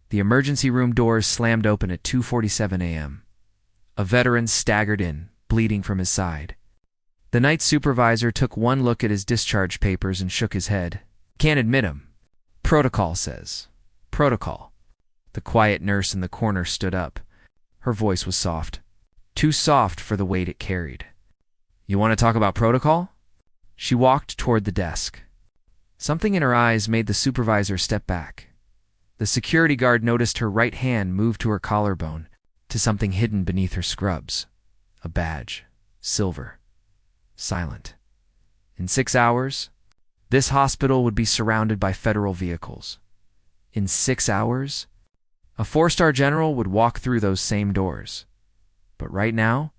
The emergency room doors slammed open at 2:47 a.m. A veteran staggered in, bleeding from his side. The night supervisor took one look at his discharge papers and shook his head. "Can't admit him. Protocol says. Protocol." The quiet nurse in the corner stood up. Her voice was soft. Too soft for the weight it carried. "You want to talk about protocol?" She walked toward the desk. Something in her eyes made the supervisor step back. The security guard noticed her right hand move to her collarbone, to something hidden beneath her scrubs. A badge. Silver. Silent. In 6 hours, this hospital would be surrounded by federal vehicles. In 6 hours, a 4-star general would walk through those same doors. But right now,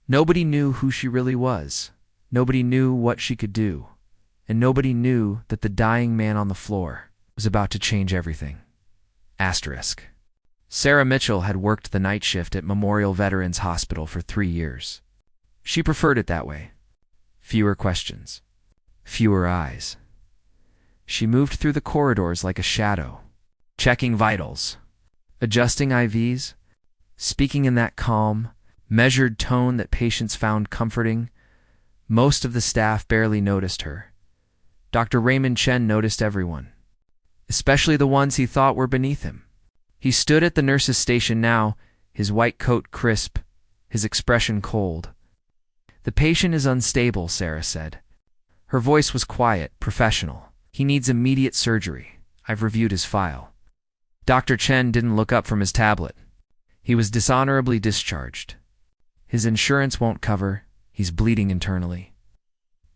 nobody knew who she really was. Nobody knew what she could do. And nobody knew that the dying man on the floor was about to change everything. Asterisk. Sarah Mitchell had worked the night shift at Memorial Veterans Hospital for 3 years. She preferred it that way. Fewer questions. Fewer eyes. She moved through the corridors like a shadow, checking vitals, adjusting IVs, speaking in that calm, measured tone that patients found comforting. Most of the staff barely noticed her. Dr. Raymond Chen noticed everyone, especially the ones he thought were beneath him. He stood at the nurse's station now, his white coat crisp, his expression cold. "The patient is unstable," Sarah said. Her voice was quiet, professional. "He needs immediate surgery. I've reviewed his file." Dr. Chen didn't look up from his tablet. He was dishonorably discharged. "His insurance won't cover. He's bleeding internally."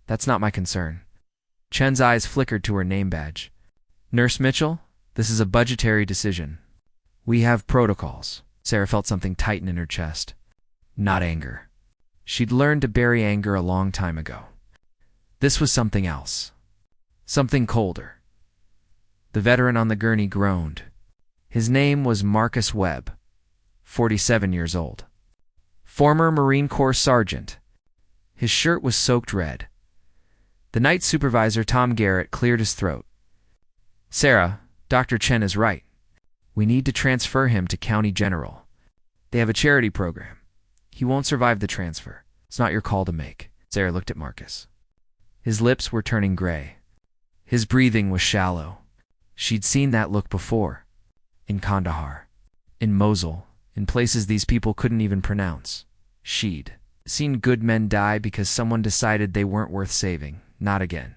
"That's not my concern." Chen's eyes flickered to her name badge. "Nurse Mitchell, this is a budgetary decision. We have protocols." Sarah felt something tighten in her chest. Not anger. She'd learned to bury anger a long time ago. This was something else. Something colder. The veteran on the gurney groaned. His name was Marcus Webb, 47 years old. Former Marine Corps sergeant. His shirt was soaked red. The night supervisor, Tom Garrett, cleared his throat. "Sarah, Dr. Chen is right. We need to transfer him to County General. They have a charity program. He won't survive the transfer. It's not your call to make." Sarah looked at Marcus. His lips were turning gray. His breathing was shallow. She'd seen that look before. In Kandahar. In Mosul. In places these people couldn't even pronounce. She'd seen good men die because someone decided they weren't worth saving. Not again.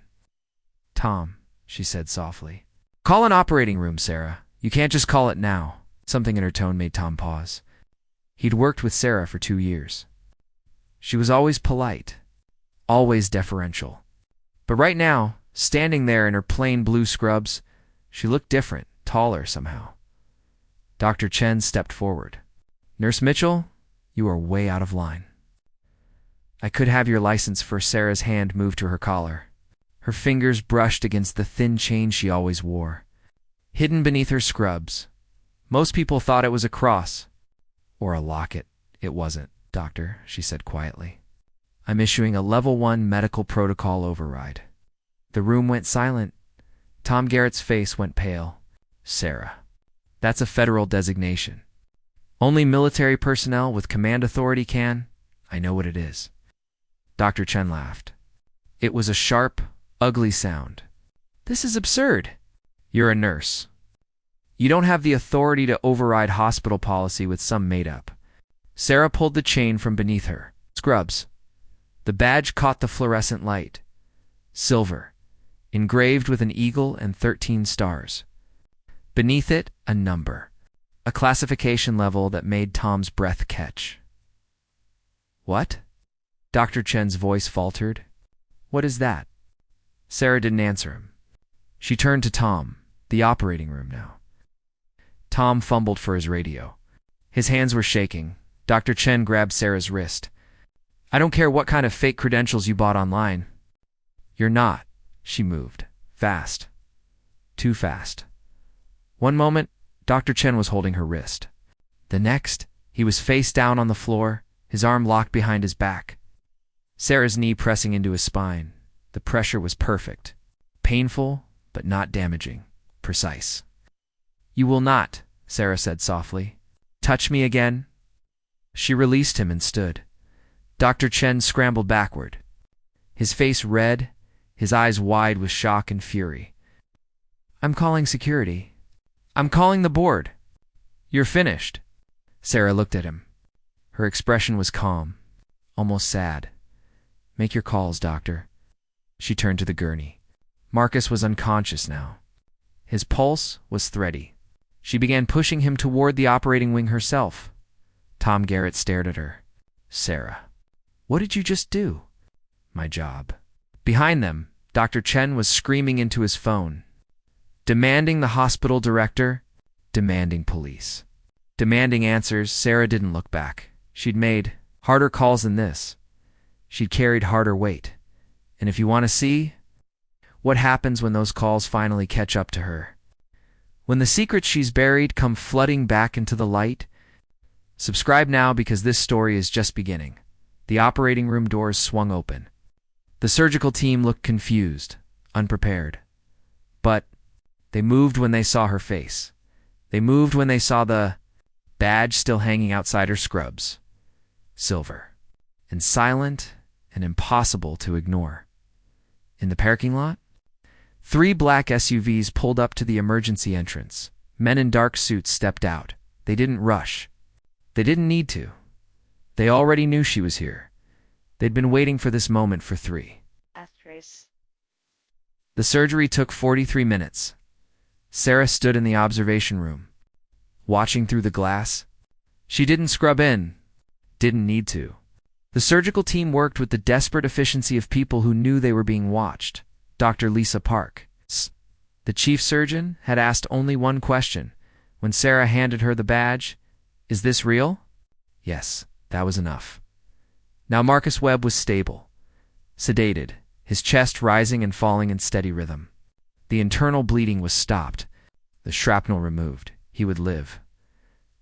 "Tom," she said softly. "Call an operating room, Sarah. You can't just call it now." Something in her tone made Tom pause. He'd worked with Sarah for 2 years. She was always polite, always deferential. But right now, standing there in her plain blue scrubs, she looked different, taller somehow. Dr. Chen stepped forward. "Nurse Mitchell, you are way out of line." "I could have your license." For Sarah's hand moved to her collar. Her fingers brushed against the thin chain she always wore, hidden beneath her scrubs. Most people thought it was a cross. Or a locket. "It wasn't, doctor," she said quietly. "I'm issuing a Level 1 medical protocol override." The room went silent. Tom Garrett's face went pale. "Sarah, that's a federal designation. Only military personnel with command authority can." "I know what it is." Dr. Chen laughed. It was a sharp, ugly sound. "This is absurd." "You're a nurse. You don't have the authority to override hospital policy with some made-up." Sarah pulled the chain from beneath her. Scrubs. The badge caught the fluorescent light. Silver, engraved with an eagle and 13 stars. Beneath it, a number. A classification level that made Tom's breath catch. "What?" Dr. Chen's voice faltered. "What is that?" Sarah didn't answer him. She turned to Tom, the operating room now. Tom fumbled for his radio. His hands were shaking. Dr. Chen grabbed Sarah's wrist. "I don't care what kind of fake credentials you bought online." "You're not." She moved. Fast. Too fast. One moment, Dr. Chen was holding her wrist. The next, he was face down on the floor, his arm locked behind his back. Sarah's knee pressing into his spine. The pressure was perfect. Painful, but not damaging. Precise. "You will not," Sarah said softly. Touch me again? She released him and stood. Dr. Chen scrambled backward, his face red, his eyes wide with shock and fury. I'm calling security. I'm calling the board. You're finished. Sarah looked at him. Her expression was calm, almost sad. Make your calls, doctor. She turned to the gurney. Marcus was unconscious now. His pulse was thready. She began pushing him toward the operating wing herself. Tom Garrett stared at her. Sarah, what did you just do? My job. Behind them, Dr. Chen was screaming into his phone, demanding the hospital director, demanding police. Demanding answers. Sarah didn't look back. She'd made harder calls than this. She'd carried harder weight. And if you want to see what happens when those calls finally catch up to her, when the secrets she's buried come flooding back into the light, subscribe now because this story is just beginning. The operating room doors swung open. The surgical team looked confused, unprepared. But they moved when they saw her face. They moved when they saw the badge still hanging outside her scrubs. Silver. And silent and impossible to ignore. In the parking lot, 3 black SUVs pulled up to the emergency entrance. Men in dark suits stepped out. They didn't rush. They didn't need to. They already knew she was here. They'd been waiting for this moment for 3. The surgery took 43 minutes. Sarah stood in the observation room, watching through the glass. She didn't scrub in. Didn't need to. The surgical team worked with the desperate efficiency of people who knew they were being watched. Dr. Lisa Park, the chief surgeon, had asked only one question. When Sarah handed her the badge, is this real? Yes, that was enough. Now Marcus Webb was stable, sedated, his chest rising and falling in steady rhythm. The internal bleeding was stopped, the shrapnel removed. He would live.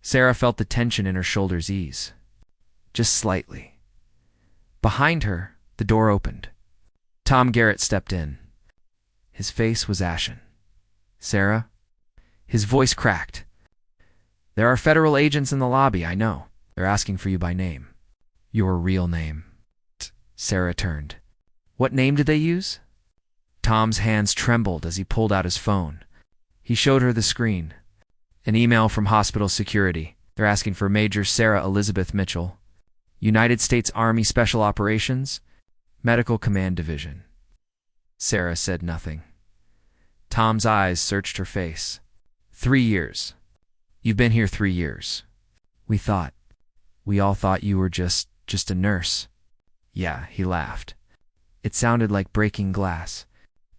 Sarah felt the tension in her shoulders ease. Just slightly. Behind her, the door opened. Tom Garrett stepped in. His face was ashen. Sarah? His voice cracked. There are federal agents in the lobby, I know. They're asking for you by name. Your real name. Sarah turned. What name did they use? Tom's hands trembled as he pulled out his phone. He showed her the screen. An email from hospital security. They're asking for Major Sarah Elizabeth Mitchell, United States Army Special Operations, Medical Command Division. Sarah said nothing. Tom's eyes searched her face. 3 years. You've been here 3 years. We all thought you were just a nurse. Yeah, he laughed. It sounded like breaking glass.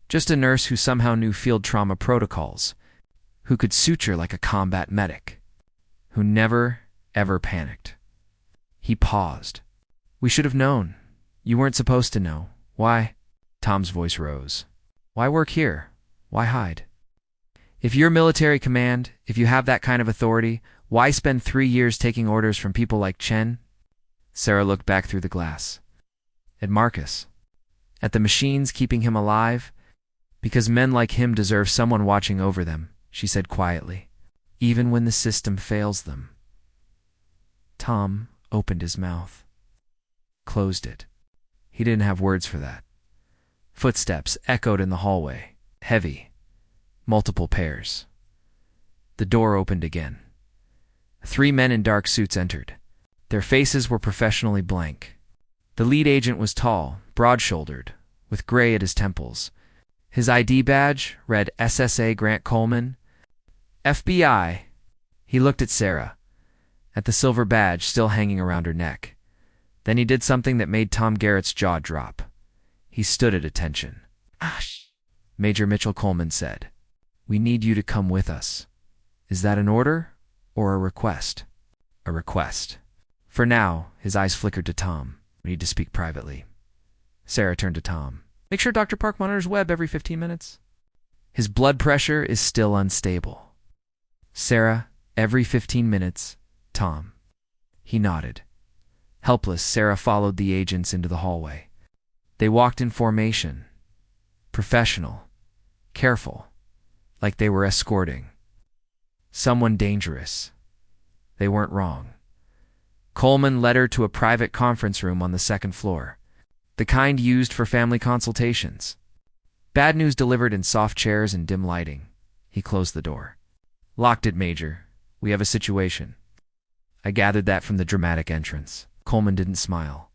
Just a nurse who somehow knew field trauma protocols, who could suture like a combat medic, who never, ever panicked. He paused. We should have known. You weren't supposed to know. Why? Tom's voice rose. Why work here? Why hide? If you're military command, if you have that kind of authority, why spend 3 years taking orders from people like Chen? Sarah looked back through the glass. At Marcus. At the machines keeping him alive. Because men like him deserve someone watching over them, she said quietly. Even when the system fails them. Tom opened his mouth. Closed it. He didn't have words for that. Footsteps echoed in the hallway. Heavy. Multiple pairs. The door opened again. 3 men in dark suits entered. Their faces were professionally blank. The lead agent was tall, broad-shouldered, with gray at his temples. His ID badge read SSA Grant Coleman, FBI. He looked at Sarah, at the silver badge still hanging around her neck. Then he did something that made Tom Garrett's jaw drop. He stood at attention. Major Mitchell Coleman said, We need you to come with us. Is that an order or a request? A request. For now, his eyes flickered to Tom. We need to speak privately. Sarah turned to Tom. Make sure Dr. Park monitors Webb every 15 minutes. His blood pressure is still unstable. Sarah, every 15 minutes, Tom. He nodded. Helpless, Sarah followed the agents into the hallway. They walked in formation. Professional. Careful. Like they were escorting. Someone dangerous. They weren't wrong. Coleman led her to a private conference room on the second floor, the kind used for family consultations. Bad news delivered in soft chairs and dim lighting. He closed the door. Locked it, Major. We have a situation. I gathered that from the dramatic entrance. Coleman didn't smile.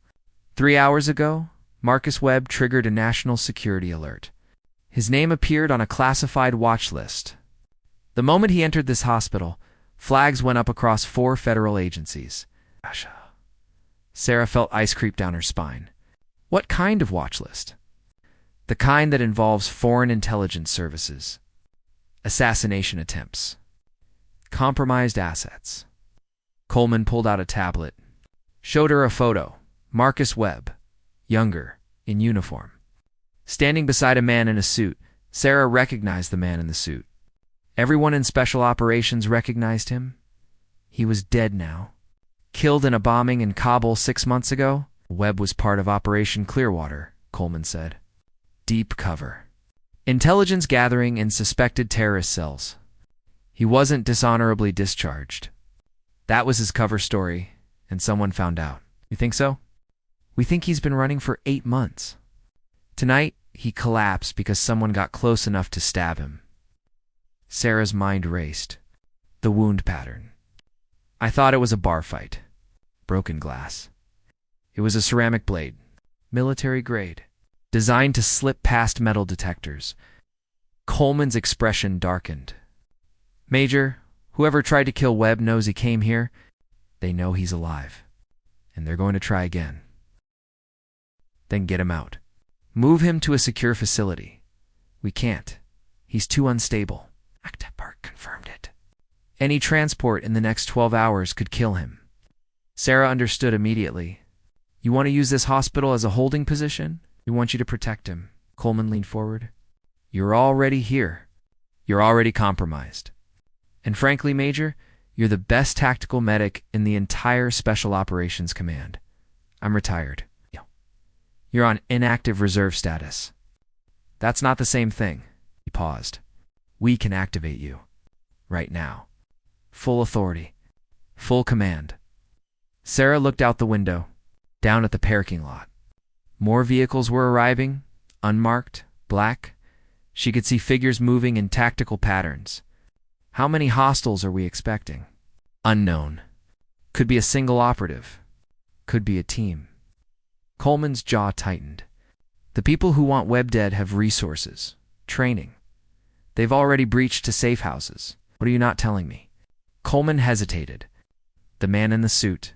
3 hours ago, Marcus Webb triggered a national security alert. His name appeared on a classified watch list. The moment he entered this hospital, flags went up across 4 federal agencies. Sarah felt ice creep down her spine. What kind of watch list? The kind that involves foreign intelligence services, assassination attempts, compromised assets. Coleman pulled out a tablet, showed her a photo. Marcus Webb, younger, in uniform. Standing beside a man in a suit, Sarah recognized the man in the suit. Everyone in special operations recognized him. He was dead now. Killed in a bombing in Kabul 6 months ago. Webb was part of Operation Clearwater, Coleman said. Deep cover. Intelligence gathering in suspected terrorist cells. He wasn't dishonorably discharged. That was his cover story, and someone found out. You think so? We think he's been running for 8 months. Tonight, he collapsed because someone got close enough to stab him. Sarah's mind raced. The wound pattern. I thought it was a bar fight. Broken glass. It was a ceramic blade, military grade, designed to slip past metal detectors. Coleman's expression darkened. Major, whoever tried to kill Webb knows he came here. They know he's alive, and they're going to try again. Then get him out. Move him to a secure facility. We can't. He's too unstable. Active Park confirmed it. Any transport in the next 12 hours could kill him. Sarah understood immediately. You want to use this hospital as a holding position? We want you to protect him. Coleman leaned forward. You're already here. You're already compromised. And frankly, Major, you're the best tactical medic in the entire Special Operations Command. I'm retired. You're on inactive reserve status. That's not the same thing. He paused. We can activate you. Right now. Full authority. Full command. Sarah looked out the window, down at the parking lot. More vehicles were arriving, unmarked, black. She could see figures moving in tactical patterns. How many hostiles are we expecting? Unknown. Could be a single operative. Could be a team. Coleman's jaw tightened. The people who want Webb dead have resources, training. They've already breached to safe houses. What are you not telling me? Coleman hesitated. The man in the suit,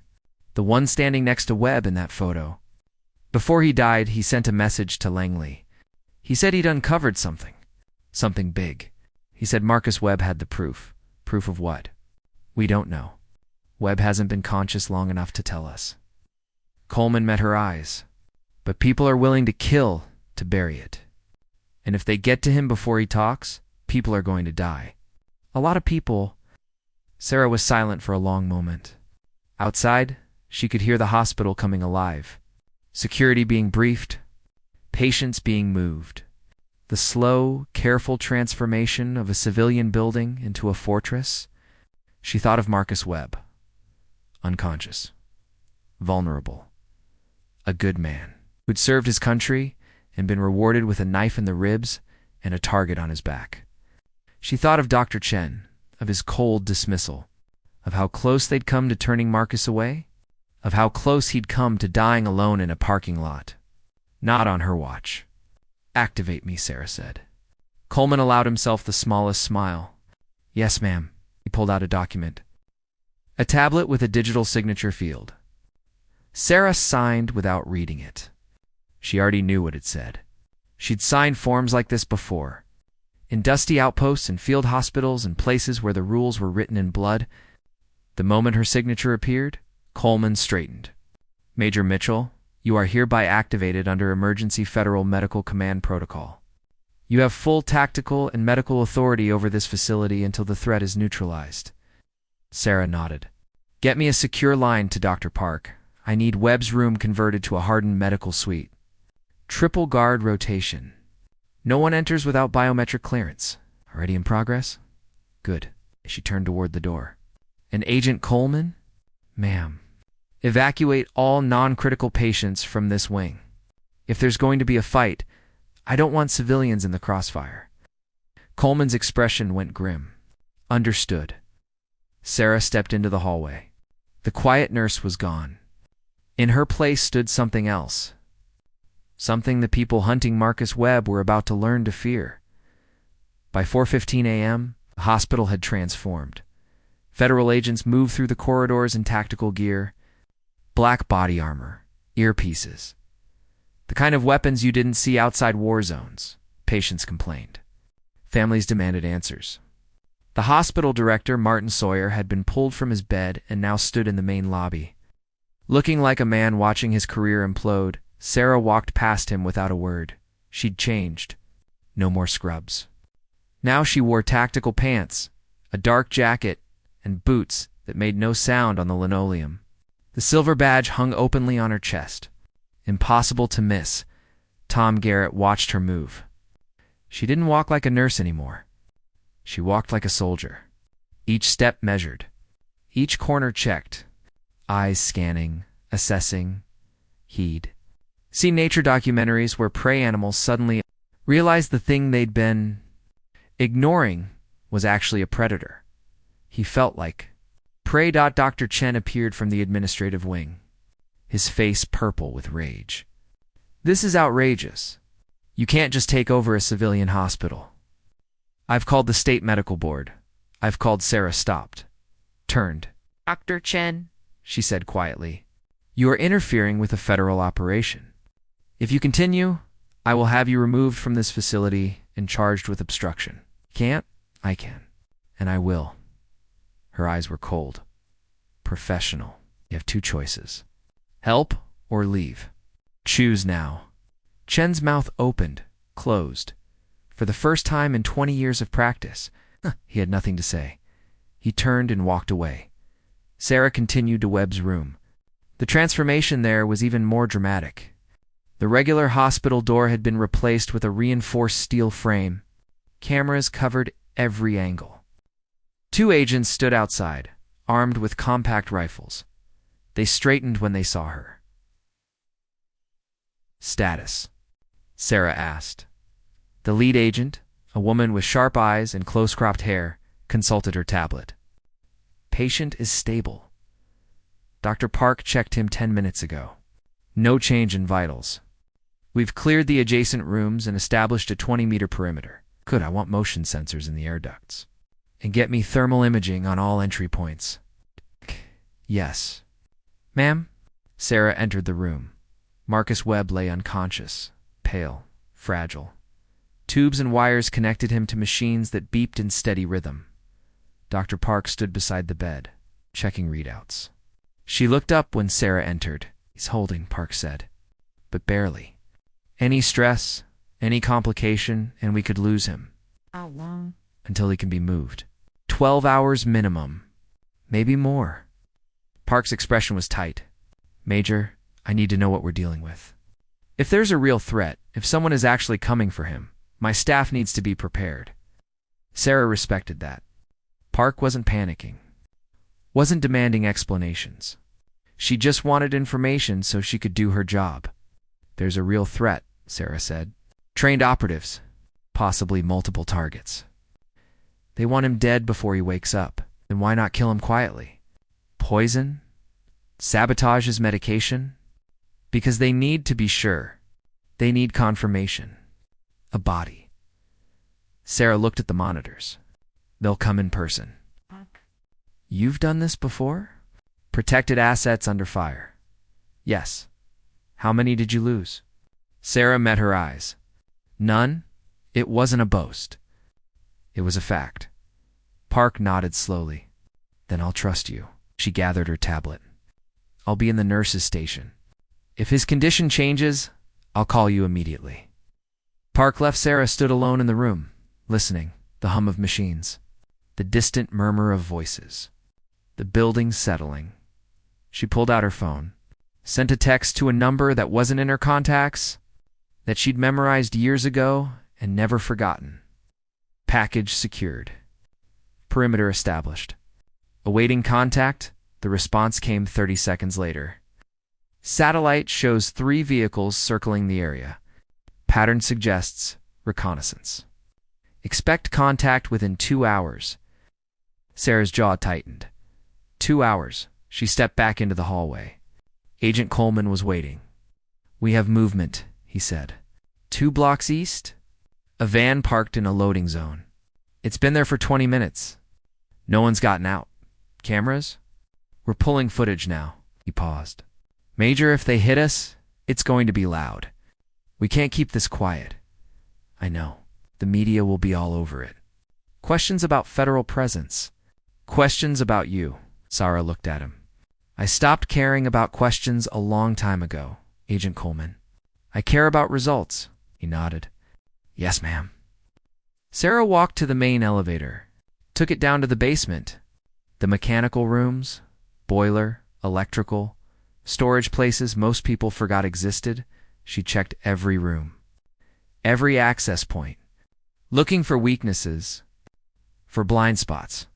the one standing next to Webb in that photo. Before he died, he sent a message to Langley. He said he'd uncovered something. Something big. He said Marcus Webb had the proof. Proof of what? We don't know. Webb hasn't been conscious long enough to tell us. Coleman met her eyes. But people are willing to kill to bury it. And if they get to him before he talks, people are going to die. A lot of people. Sarah was silent for a long moment. Outside, she could hear the hospital coming alive. Security being briefed. Patients being moved. The slow, careful transformation of a civilian building into a fortress. She thought of Marcus Webb. Unconscious. Vulnerable. A good man who'd served his country and been rewarded with a knife in the ribs and a target on his back. She thought of Dr. Chen, of his cold dismissal, of how close they'd come to turning Marcus away, of how close he'd come to dying alone in a parking lot. Not on her watch. Activate me, Sarah said. Coleman allowed himself the smallest smile. Yes, ma'am. He pulled out a document. A tablet with a digital signature field. Sarah signed without reading it. She already knew what it said. She'd signed forms like this before. In dusty outposts and field hospitals and places where the rules were written in blood. The moment her signature appeared, Coleman straightened. Major Mitchell, you are hereby activated under Emergency Federal Medical Command Protocol. You have full tactical and medical authority over this facility until the threat is neutralized. Sarah nodded. Get me a secure line to Dr. Park. I need Webb's room converted to a hardened medical suite. Triple guard rotation. No one enters without biometric clearance. Already in progress? Good. She turned toward the door. "And Agent Coleman?" "Ma'am, evacuate all non-critical patients from this wing. If there's going to be a fight, I don't want civilians in the crossfire." Coleman's expression went grim. "Understood." Sarah stepped into the hallway. The quiet nurse was gone. In her place stood something else. Something the people hunting Marcus Webb were about to learn to fear. By 4:15 a.m., the hospital had transformed. Federal agents moved through the corridors in tactical gear, black body armor, earpieces. The kind of weapons you didn't see outside war zones, patients complained. Families demanded answers. The hospital director, Martin Sawyer, had been pulled from his bed and now stood in the main lobby. Looking like a man watching his career implode, Sarah walked past him without a word. She'd changed. No more scrubs. Now she wore tactical pants, a dark jacket, and boots that made no sound on the linoleum. The silver badge hung openly on her chest. Impossible to miss. Tom Garrett watched her move. She didn't walk like a nurse anymore. She walked like a soldier. Each step measured. Each corner checked. Eyes scanning, assessing, heed. See nature documentaries where prey animals suddenly realized the thing they'd been ignoring was actually a predator. He felt like prey. Dr. Chen appeared from the administrative wing, his face purple with rage. "This is outrageous. You can't just take over a civilian hospital." "I've called the state medical board. I've called." Sarah stopped, turned. "Dr. Chen," she said quietly, "you are interfering with a federal operation. If you continue, I will have you removed from this facility and charged with obstruction." "Can't?" "I can. And I will." Her eyes were cold. "Professional. You have two choices. Help or leave. Choose now." Chen's mouth opened, closed. For the first time in 20 years of practice, he had nothing to say. He turned and walked away. Sarah continued to Webb's room. The transformation there was even more dramatic. The regular hospital door had been replaced with a reinforced steel frame. Cameras covered every angle. 2 agents stood outside, armed with compact rifles. They straightened when they saw her. "Status?" Sarah asked. The lead agent, a woman with sharp eyes and close-cropped hair, consulted her tablet. "Patient is stable. Dr. Park checked him 10 minutes ago. No change in vitals. We've cleared the adjacent rooms and established a 20-meter perimeter. Good, I want motion sensors in the air ducts. And get me thermal imaging on all entry points." "Yes." "Ma'am?" Sarah entered the room. Marcus Webb lay unconscious, pale, fragile. Tubes and wires connected him to machines that beeped in steady rhythm. Dr. Park stood beside the bed, checking readouts. She looked up when Sarah entered. "He's holding," Park said, "but barely. Any stress, any complication, and we could lose him." "How long?" "Until he can be moved. 12 hours minimum. Maybe more." Park's expression was tight. "Major, I need to know what we're dealing with. If there's a real threat, if someone is actually coming for him, my staff needs to be prepared." Sarah respected that. Park wasn't panicking, wasn't demanding explanations. She just wanted information so she could do her job. "There's a real threat," Sarah said. "Trained operatives, possibly multiple targets. They want him dead before he wakes up. Then why not kill him quietly? Poison? Sabotage his medication? Because they need to be sure. They need confirmation. A body." Sarah looked at the monitors. "They'll come in person." "You've done this before?" "Protected assets under fire." "Yes." "How many did you lose?" Sarah met her eyes. "None. It wasn't a boast. It was a fact." Park nodded slowly. "Then I'll trust you." She gathered her tablet. "I'll be in the nurse's station. If his condition changes, I'll call you immediately." Park left. Sarah stood alone in the room, listening. The hum of machines, the distant murmur of voices, the building settling. She pulled out her phone, sent a text to a number that wasn't in her contacts, that she'd memorized years ago and never forgotten. Package secured. Perimeter established. Awaiting contact, the response came 30 seconds later. Satellite shows 3 vehicles circling the area. Pattern suggests reconnaissance. Expect contact within 2 hours. Sarah's jaw tightened. 2 hours. She stepped back into the hallway. Agent Coleman was waiting. "We have movement," he said. 2 blocks east? A van parked in a loading zone. "It's been there for 20 minutes. No one's gotten out. Cameras? We're pulling footage now." He paused. "Major, if they hit us, it's going to be loud. We can't keep this quiet." "I know. The media will be all over it. Questions about federal presence. Questions about you." Sarah looked at him. "I stopped caring about questions a long time ago, Agent Coleman. I care about results." He nodded. "Yes, ma'am." Sarah walked to the main elevator, took it down to the basement. The mechanical rooms, boiler, electrical, storage places most people forgot existed. She checked every room, every access point, looking for weaknesses, for blind spots,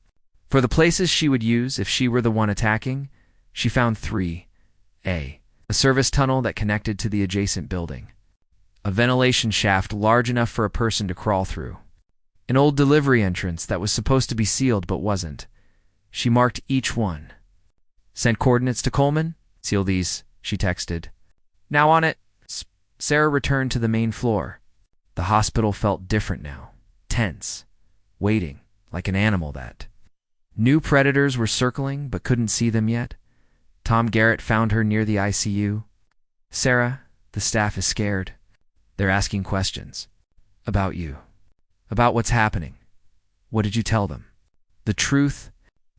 for the places she would use if she were the one attacking. She found 3. A service tunnel that connected to the adjacent building. A ventilation shaft large enough for a person to crawl through. An old delivery entrance that was supposed to be sealed but wasn't. She marked each one. "Sent coordinates to Coleman? Seal these," she texted. "Now on it." Sarah returned to the main floor. The hospital felt different now. Tense. Waiting, like an animal that. New predators were circling but couldn't see them yet. Tom Garrett found her near the ICU. "Sarah, the staff is scared. They're asking questions. About you. About what's happening. What did you tell them? The truth,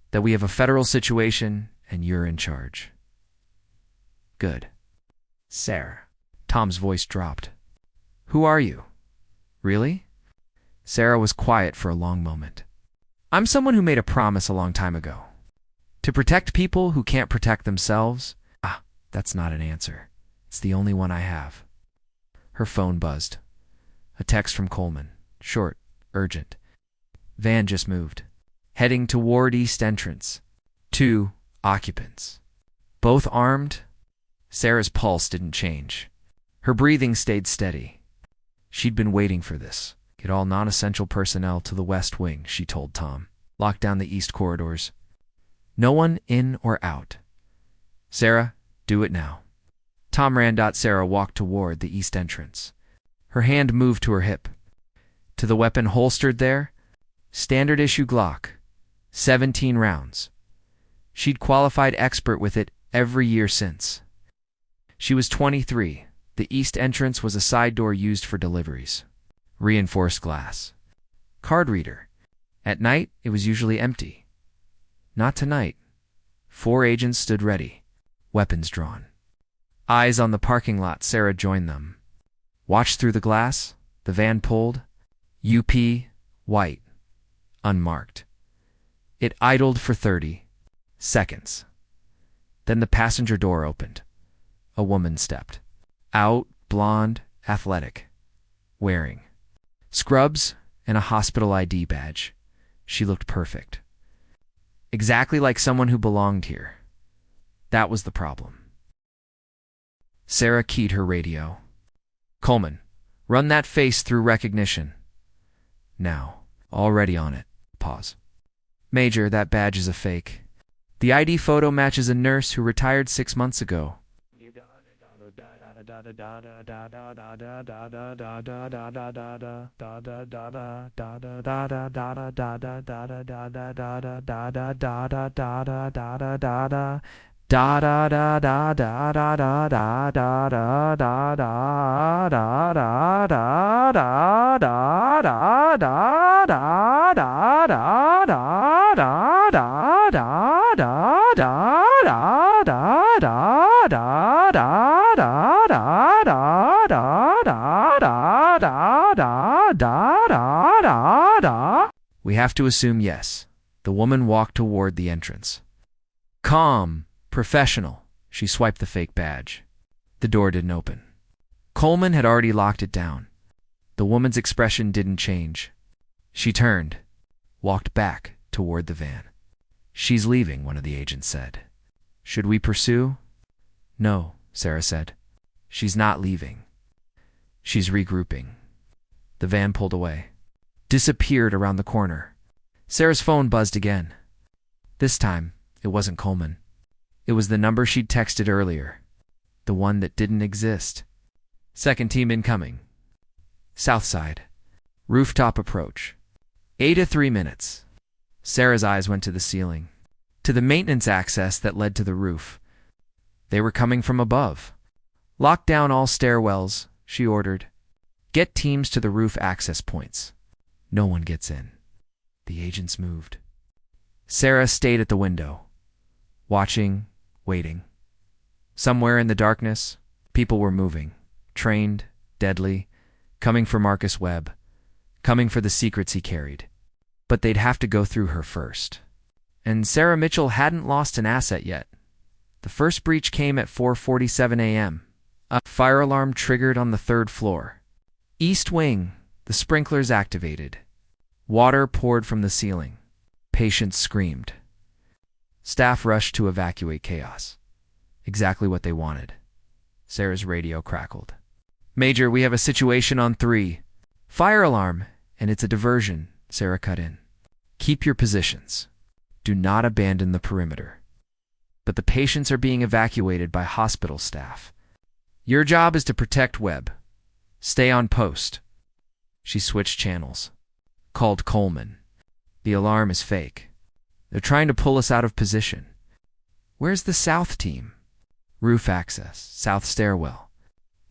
that we have a federal situation and you're in charge." "Good." "Sarah." Tom's voice dropped. "Who are you? Really?" Sarah was quiet for a long moment. "I'm someone who made a promise a long time ago. To protect people who can't protect themselves." That's not an answer. It's the only one I have." Her phone buzzed. A text from Coleman. Short, urgent. "Van just moved. Heading toward east entrance. 2 occupants. Both armed." Sarah's pulse didn't change. Her breathing stayed steady. She'd been waiting for this. "Get all non-essential personnel to the west wing," she told Tom. "Lock down the east corridors. No one in or out. Sarah, do it now." Tom ran. Sarah walked toward the east entrance. Her hand moved to her hip. To the weapon holstered there, standard issue Glock, 17 rounds. She'd qualified expert with it every year since. She was 23. The east entrance was a side door used for deliveries. Reinforced glass. Card reader. At night, it was usually empty. Not tonight. 4 agents stood ready, weapons drawn. Eyes on the parking lot. Sarah joined them. Watched through the glass. The van pulled. UP, white, unmarked. It idled for 30 seconds. Then the passenger door opened. A woman stepped out, blonde, athletic, wearing scrubs and a hospital ID badge. She looked perfect. Exactly like someone who belonged here. That was the problem. Sarah keyed her radio. "Coleman, run that face through recognition." "Now. Already on it." Pause. "Major, that badge is a fake. The ID photo matches a nurse who retired 6 months ago." "We have to assume yes." The woman walked toward the entrance. Calm, professional. She swiped the fake badge. The door didn't open. Coleman had already locked it down. The woman's expression didn't change. She turned, walked back toward the van. "She's leaving," one of the agents said. "Should we pursue?" "No," Sarah said. "She's not leaving. She's regrouping." The van pulled away, disappeared around the corner. Sarah's phone buzzed again. This time, it wasn't Coleman. It was the number she'd texted earlier, the one that didn't exist. "Second team incoming. South side. Rooftop approach. 8 to 3 minutes." Sarah's eyes went to the ceiling, to the maintenance access that led to the roof. They were coming from above. "Lock down all stairwells," she ordered. "Get teams to the roof access points." No one gets in. The agents moved. Sarah stayed at the window, watching, waiting. Somewhere in the darkness, people were moving, trained, deadly, coming for Marcus Webb, coming for the secrets he carried. But they'd have to go through her first. And Sarah Mitchell hadn't lost an asset yet. The first breach came at 4:47 a.m. A fire alarm triggered on the 3rd floor. East wing, the sprinklers activated. Water poured from the ceiling. Patients screamed. Staff rushed to evacuate chaos. Exactly what they wanted. Sarah's radio crackled. "Major, we have a situation on 3. Fire alarm, and it's a diversion," Sarah cut in. "Keep your positions. Do not abandon the perimeter." "But the patients are being evacuated by hospital staff. Your job is to protect Webb. Stay on post." She switched channels. Called Coleman. "The alarm is fake. They're trying to pull us out of position." "Where's the south team?" "Roof access, south stairwell.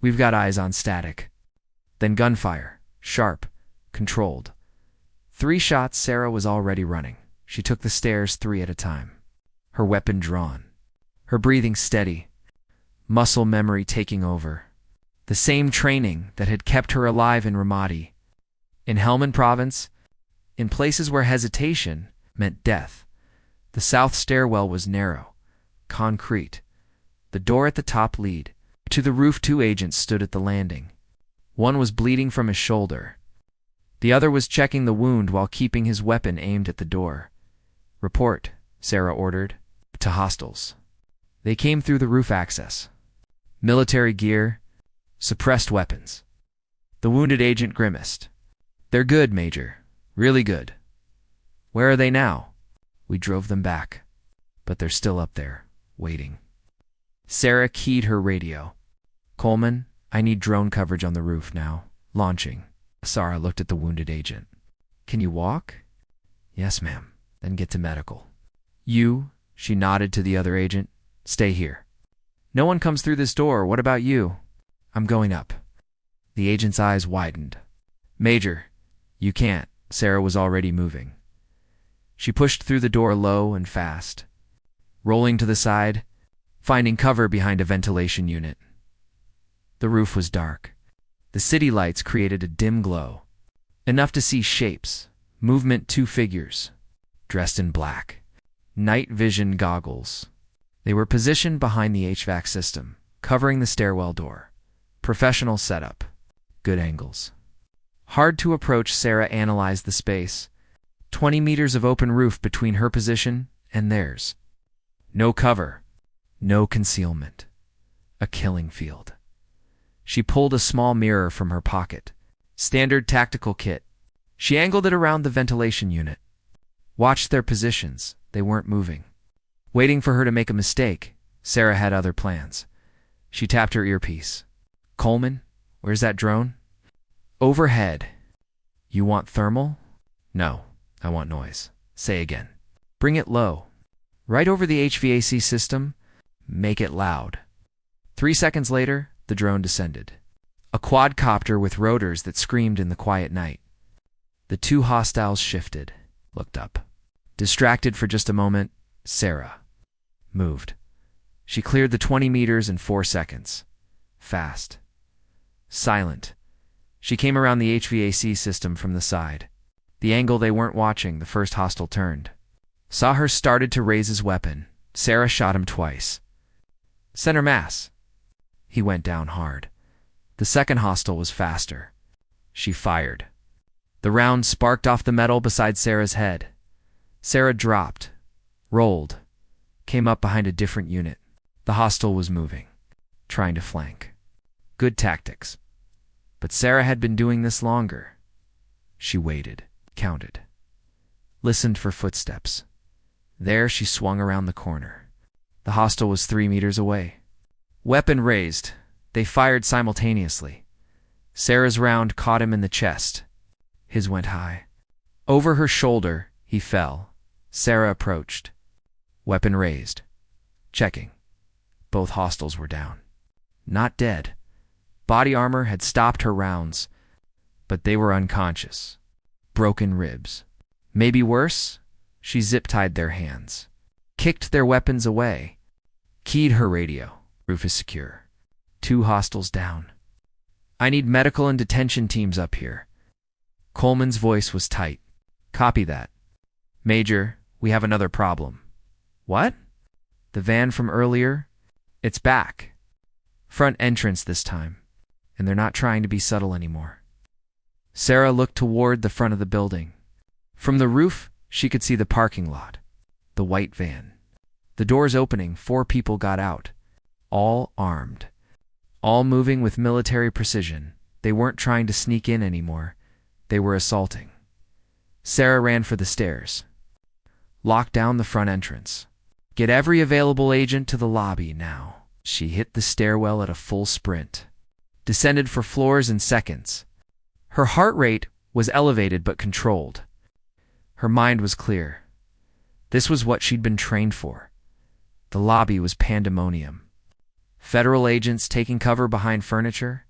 We've got eyes on static." Then gunfire, sharp, controlled. 3 shots. Sarah was already running. She took the stairs 3 at a time, her weapon drawn, her breathing steady, muscle memory taking over. The same training that had kept her alive in Ramadi. In Helmand Province, in places where hesitation meant death. The south stairwell was narrow, concrete. The door at the top lead to the roof. 2 agents stood at the landing. One was bleeding from his shoulder. The other was checking the wound while keeping his weapon aimed at the door. "Report," Sarah ordered, "to hostiles." They came through the roof access. Military gear, suppressed weapons. The wounded agent grimaced. "They're good, Major. Really good." "Where are they now?" "We drove them back. But they're still up there, waiting." Sarah keyed her radio. "Coleman, I need drone coverage on the roof now. Launching." Sarah looked at the wounded agent. "Can you walk?" "Yes, ma'am." "Then get to medical." "You," she nodded to the other agent, "stay here. No one comes through this door. What about you?" "I'm going up." The agent's eyes widened. "Major, you can't." Sarah was already moving. She pushed through the door low and fast, rolling to the side, finding cover behind a ventilation unit. The roof was dark. The city lights created a dim glow, enough to see shapes, movement. 2 figures, dressed in black, night vision goggles. They were positioned behind the HVAC system, covering the stairwell door. Professional setup, good angles. Hard to approach. Sarah analyzed the space. 20 meters of open roof between her position and theirs. No cover, no concealment. A killing field. She pulled a small mirror from her pocket. Standard tactical kit. She angled it around the ventilation unit. Watched their positions. They weren't moving. Waiting for her to make a mistake. Sarah had other plans. She tapped her earpiece. "Coleman, where's that drone?" "Overhead." "You want thermal?" "No, I want noise." "Say again." "Bring it low." "Right over the HVAC system." "Make it loud." 3 seconds later, the drone descended. A quadcopter with rotors that screamed in the quiet night. The 2 hostiles shifted, looked up. Distracted for just a moment, Sarah moved. She cleared the 20 meters in 4 seconds. Fast. Silent. She came around the HVAC system from the side. The angle they weren't watching. The first hostile turned. Saw her, started to raise his weapon. Sarah shot him twice. "Center mass." He went down hard. The second hostile was faster. She fired. The round sparked off the metal beside Sarah's head. Sarah dropped, rolled, came up behind a different unit. The hostile was moving, trying to flank. Good tactics. But Sarah had been doing this longer. She waited, counted, listened for footsteps. There she swung around the corner. The hostile was 3 meters away. Weapon raised. They fired simultaneously. Sarah's round caught him in the chest. His went high. Over her shoulder, he fell. Sarah approached. Weapon raised. Checking. Both hostiles were down. Not dead. Body armor had stopped her rounds, but they were unconscious. Broken ribs. Maybe worse? She zip-tied their hands. Kicked their weapons away. Keyed her radio. Roof is secure. 2 hostiles down. I need medical and detention teams up here. Coleman's voice was tight. Copy that. Major, we have another problem. What? The van from earlier? It's back. Front entrance this time. And they're not trying to be subtle anymore. Sarah looked toward the front of the building. From the roof, she could see the parking lot. The white van. The doors opening, 4 people got out. All armed. All moving with military precision. They weren't trying to sneak in anymore. They were assaulting. Sarah ran for the stairs. Locked down the front entrance. Get every available agent to the lobby now. She hit the stairwell at a full sprint. Descended for floors in seconds. Her heart rate was elevated but controlled. Her mind was clear. This was what she'd been trained for. The lobby was pandemonium. Federal agents taking cover behind furniture.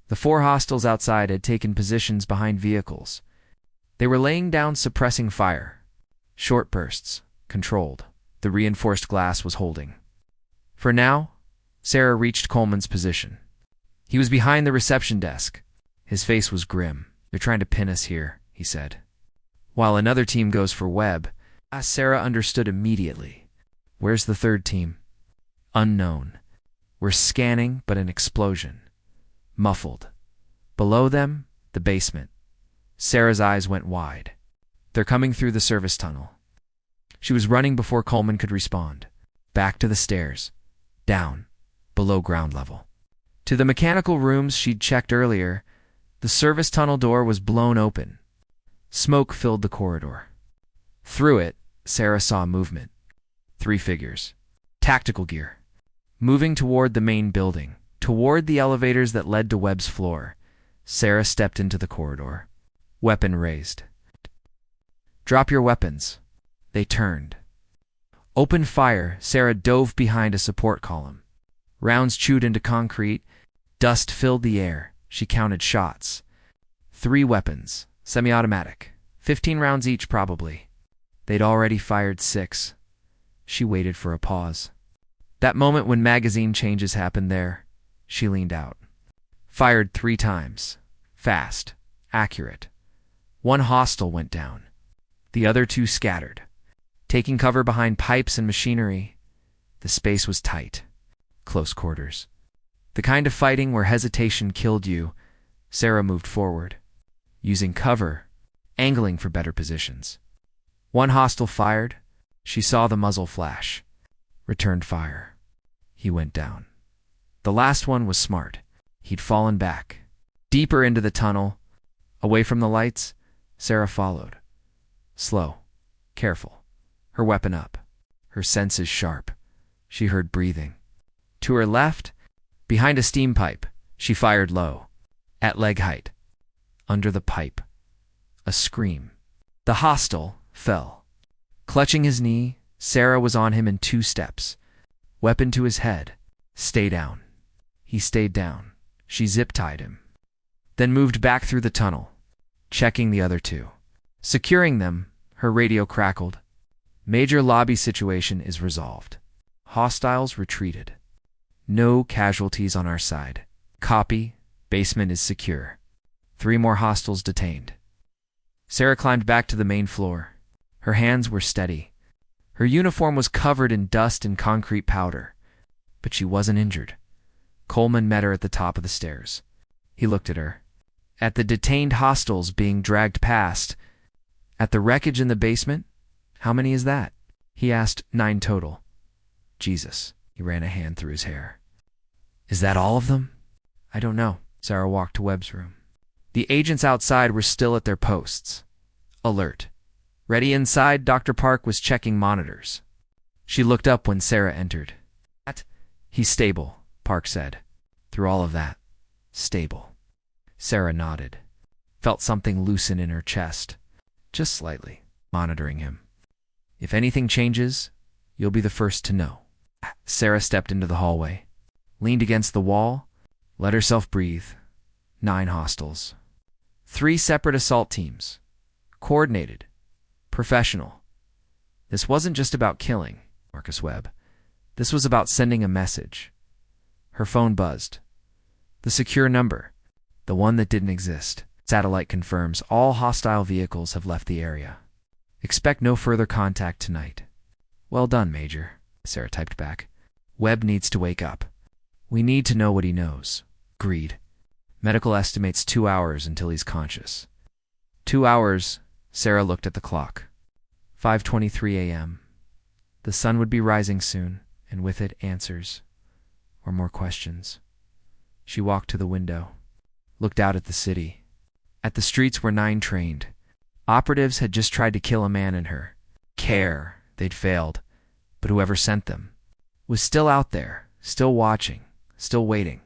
The 4 hostiles outside had taken positions behind vehicles. They were laying down suppressing fire. Short bursts, controlled. The reinforced glass was holding. For now, Sarah reached Coleman's position. He was behind the reception desk. His face was grim. They're trying to pin us here, he said. While another team goes for Webb, Sarah understood immediately. Where's the 3rd team? Unknown. We're scanning, but an explosion. Muffled. Below them, the basement. Sarah's eyes went wide. They're coming through the service tunnel. She was running before Coleman could respond. Back to the stairs. Down. Below ground level. To the mechanical rooms she'd checked earlier, the service tunnel door was blown open. Smoke filled the corridor. Through it, Sarah saw movement. 3 figures. Tactical gear. Moving toward the main building, toward the elevators that led to Webb's floor. Sarah stepped into the corridor. Weapon raised. Drop your weapons. They turned. Open fire. Sarah dove behind a support column. Rounds chewed into concrete. Dust filled the air. She counted shots. 3 weapons. Semi-automatic. 15 rounds each, probably. They'd already fired 6. She waited for a pause. That moment when magazine changes happened there. She leaned out. Fired 3 times. Fast. Accurate. 1 hostile went down. The other 2 scattered. Taking cover behind pipes and machinery. The space was tight. Close quarters. The kind of fighting where hesitation killed you. Sarah moved forward. Using cover. Angling for better positions. 1 hostile fired. She saw the muzzle flash. Returned fire. He went down. The last one was smart. He'd fallen back. Deeper into the tunnel. Away from the lights. Sarah followed. Slow. Careful. Her weapon up. Her senses sharp. She heard breathing. To her left, behind a steam pipe, she fired low. At leg height. Under the pipe. A scream. The hostile fell. Clutching his knee, Sarah was on him in 2 steps. Weapon to his head. Stay down. He stayed down. She zip-tied him. Then moved back through the tunnel, checking the other 2. Securing them, her radio crackled. Major lobby situation is resolved. Hostiles retreated. No casualties on our side. Copy. Basement is secure. 3 more hostiles detained. Sarah climbed back to the main floor. Her hands were steady. Her uniform was covered in dust and concrete powder. But she wasn't injured. Coleman met her at the top of the stairs. He looked at her. At the detained hostiles being dragged past. At the wreckage in the basement. How many is that? He asked. 9 total. Jesus. He ran a hand through his hair. Is that all of them? I don't know. Sarah walked to Webb's room. The agents outside were still at their posts. Alert. Ready inside, Dr. Park was checking monitors. She looked up when Sarah entered. He's stable, Park said. Through all of that. Stable. Sarah nodded. Felt something loosen in her chest. Just slightly. Monitoring him. If anything changes, you'll be the first to know. Sarah stepped into the hallway. Leaned against the wall. Let herself breathe. 9 hostiles. 3 separate assault teams. Coordinated. Professional. This wasn't just about killing, Marcus Webb. This was about sending a message. Her phone buzzed. The secure number. The one that didn't exist. Satellite confirms all hostile vehicles have left the area. Expect no further contact tonight. Well done, Major, Sarah typed back. Webb needs to wake up. We need to know what he knows. Agreed. Medical estimates 2 hours until he's conscious. 2 hours, Sarah looked at the clock. 5:23 a.m. The sun would be rising soon, and with it answers. Or more questions. She walked to the window. Looked out at the city. At the streets were 9 trained. Operatives had just tried to kill a man in her. Care, they'd failed. But whoever sent them was still out there, still watching, still waiting.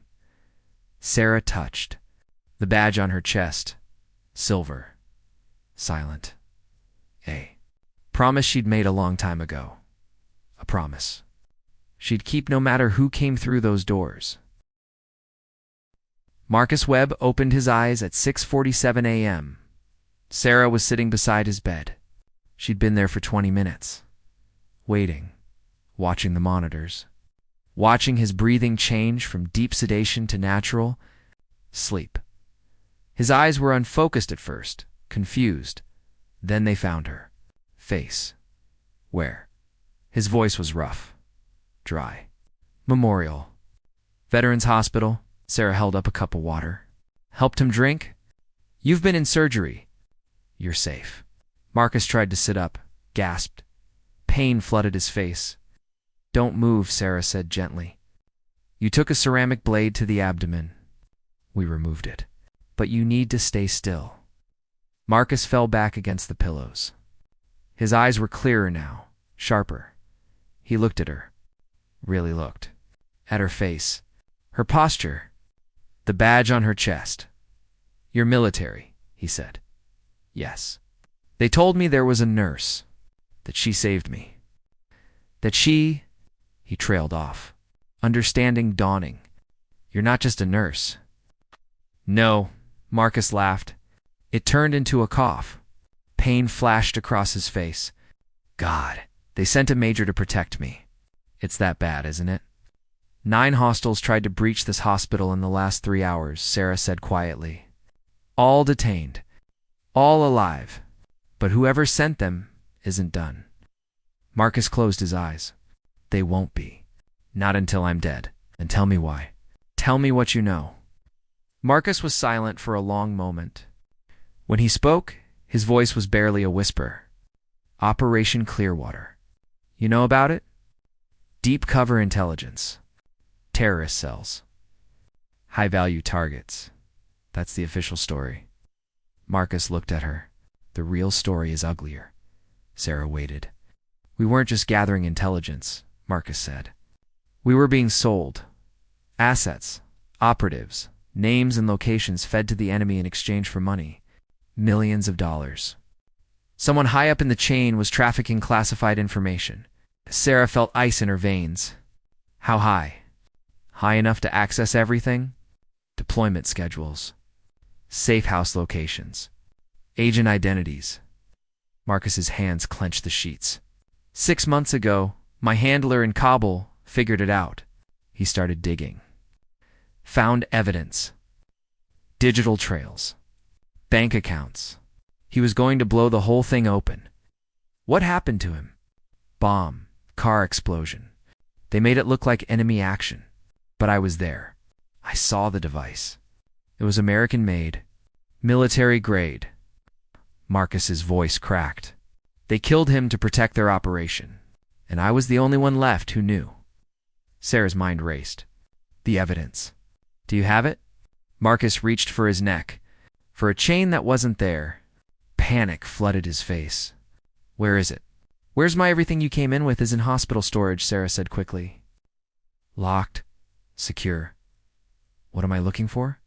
Sarah touched. The badge on her chest. Silver. Silent. A promise she'd made a long time ago. A promise she'd keep no matter who came through those doors. Marcus Webb opened his eyes at 6:47 a.m. Sarah was sitting beside his bed. She'd been there for 20 minutes. Waiting. Watching the monitors. Watching his breathing change from deep sedation to natural sleep. His eyes were unfocused at first, confused. Then they found her. Face. Where? His voice was rough. Dry. Memorial. Veterans Hospital. Sarah held up a cup of water. Helped him drink. You've been in surgery. You're safe. Marcus tried to sit up, gasped. Pain flooded his face. Don't move, Sarah said gently. You took a ceramic blade to the abdomen. We removed it. But you need to stay still. Marcus fell back against the pillows. His eyes were clearer now, sharper. He looked at her. Really looked. At her face. Her posture. The badge on her chest. You're military, he said. Yes. They told me there was a nurse. That she saved me. That she... He trailed off. Understanding dawning. You're not just a nurse. No, Marcus laughed. It turned into a cough. Pain flashed across his face. God, they sent a major to protect me. It's that bad, isn't it? 9 hostiles tried to breach this hospital in the last 3 hours, Sarah said quietly. All detained. All alive. But whoever sent them isn't done. Marcus closed his eyes. They won't be. Not until I'm dead. And tell me why. Tell me what you know. Marcus was silent for a long moment. When he spoke, his voice was barely a whisper. Operation Clearwater. You know about it? Deep cover intelligence. Terrorist cells. High-value targets. That's the official story. Marcus looked at her. The real story is uglier. Sarah waited. We weren't just gathering intelligence, Marcus said. We were being sold. Assets, operatives, names and locations fed to the enemy in exchange for money. Millions of dollars. Someone high up in the chain was trafficking classified information. Sarah felt ice in her veins. How high? High enough to access everything? Deployment schedules. Safe house locations. Agent identities. Marcus's hands clenched the sheets. 6 months ago, my handler in Kabul figured it out. He started digging. Found evidence. Digital trails. Bank accounts. He was going to blow the whole thing open. What happened to him? Bomb. Car explosion. They made it look like enemy action. But I was there. I saw the device. It was American-made. Military grade. Marcus's voice cracked. They killed him to protect their operation, and I was the only one left who knew. Sarah's mind raced. The evidence. Do you have it? Marcus reached for his neck, for a chain that wasn't there. Panic flooded his face. Where is it? Where's my everything you came in with is in hospital storage, Sarah said quickly. Locked. Secure. What am I looking for?